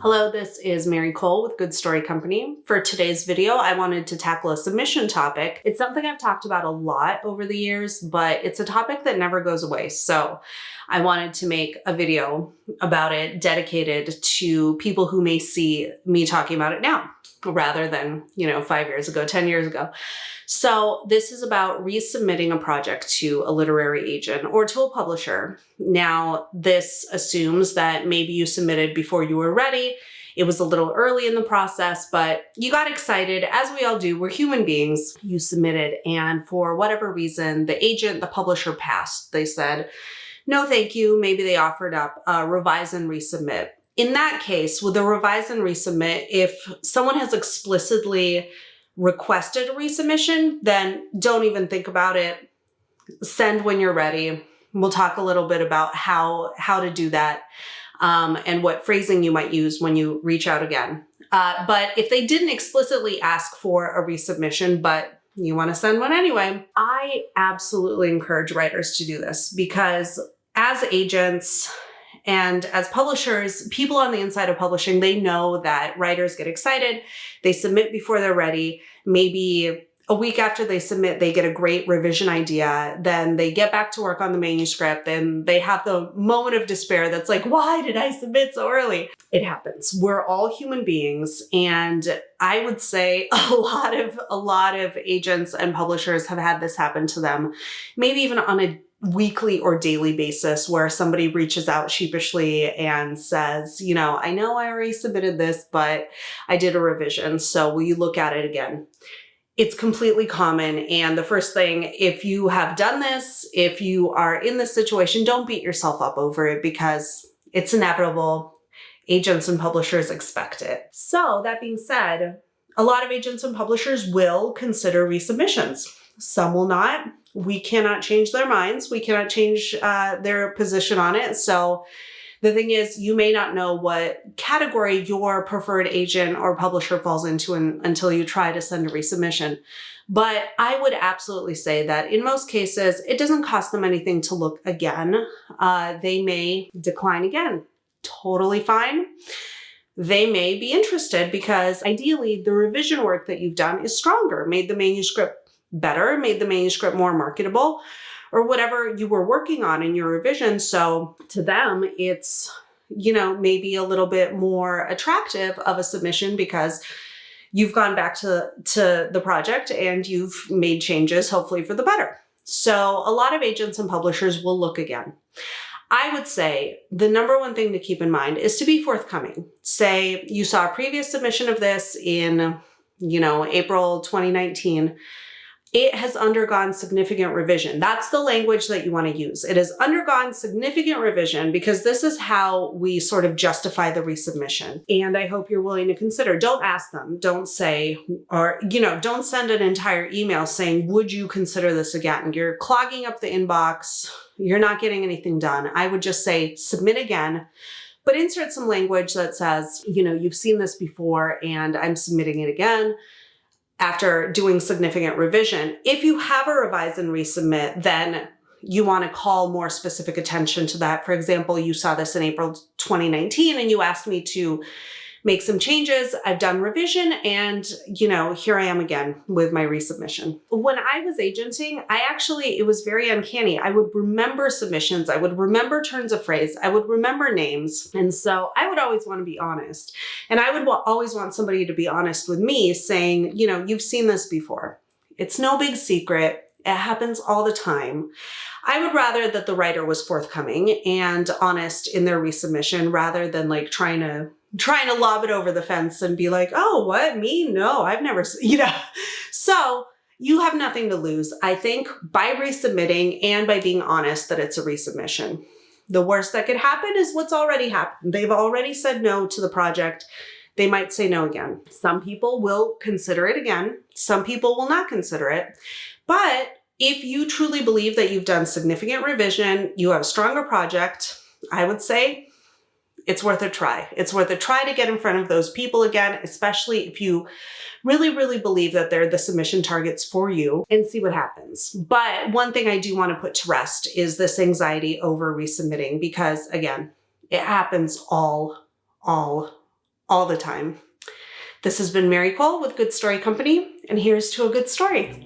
Hello, this is Mary Cole with Good Story Company. For today's video, I wanted to tackle a submission topic. It's something I've talked about a lot over the years, but it's a topic that never goes away. So I wanted to make a video about it dedicated to people who may see me talking about it now, rather than, 5 years ago, 10 years ago. So this is about resubmitting a project to a literary agent or to a publisher. Now, this assumes that maybe you submitted before you were ready. It was a little early in the process, but you got excited, as we all do. We're human beings. You submitted, and for whatever reason, the agent, the publisher passed. They said, no, thank you. Maybe they offered up revise and resubmit. In that case, with the revise and resubmit, if someone has explicitly requested a resubmission, then don't even think about it. Send when you're ready. We'll talk a little bit about how to do that and what phrasing you might use when you reach out again. But if they didn't explicitly ask for a resubmission, but you want to send one anyway, I absolutely encourage writers to do this, because as agents and as publishers, people on the inside of publishing, they know that writers get excited. They submit before they're ready. Maybe a week after they submit, they get a great revision idea. Then they get back to work on the manuscript and they have the moment of despair that's like, why did I submit so early? It happens. We're all human beings. And I would say a lot of agents and publishers have had this happen to them, maybe even on a weekly or daily basis, where somebody reaches out sheepishly and says, I know I already submitted this, but I did a revision. So will you look at it again? It's completely common. And the first thing, if you have done this, if you are in this situation, don't beat yourself up over it, because it's inevitable. Agents and publishers expect it. So that being said, a lot of agents and publishers will consider resubmissions. Some will not. We cannot change their minds. We cannot change their position on it. So the thing is, you may not know what category your preferred agent or publisher falls into until you try to send a resubmission. But I would absolutely say that in most cases, it doesn't cost them anything to look again. They may decline again. Totally fine. They may be interested because ideally the revision work that you've done is stronger, made the manuscript better, made the manuscript more marketable, or whatever you were working on in your revision. So to them, it's, maybe a little bit more attractive of a submission because you've gone back to the project and you've made changes, hopefully for the better. So a lot of agents and publishers will look again. I would say the number one thing to keep in mind is to be forthcoming. Say you saw a previous submission of this in, April 2019. It has undergone significant revision. That's the language that you want to use. It has undergone significant revision because this is how we sort of justify the resubmission. And I hope you're willing to consider. Don't ask them. Don't say, or, don't send an entire email saying, would you consider this again? You're clogging up the inbox. You're not getting anything done. I would just say, submit again. But insert some language that says, you've seen this before and I'm submitting it again after doing significant revision. If you have a revise and resubmit, then you want to call more specific attention to that. For example, you saw this in April 2019 and you asked me to make some changes. I've done revision and, here I am again with my resubmission. When I was agenting, it was very uncanny. I would remember submissions. I would remember turns of phrase. I would remember names. And so I would always want to be honest. And I would always want somebody to be honest with me saying, you've seen this before. It's no big secret. It happens all the time. I would rather that the writer was forthcoming and honest in their resubmission rather than trying to lob it over the fence and be like, oh, what, me? No, I've never, So you have nothing to lose, I think, by resubmitting and by being honest that it's a resubmission. The worst that could happen is what's already happened. They've already said no to the project. They might say no again. Some people will consider it again. Some people will not consider it. But if you truly believe that you've done significant revision, you have a stronger project, I would say it's worth a try. It's worth a try to get in front of those people again, especially if you really, really believe that they're the submission targets for you, and see what happens. But one thing I do want to put to rest is this anxiety over resubmitting, because again, it happens all all the time. This has been Mary Cole with Good Story Company, and here's to a good story.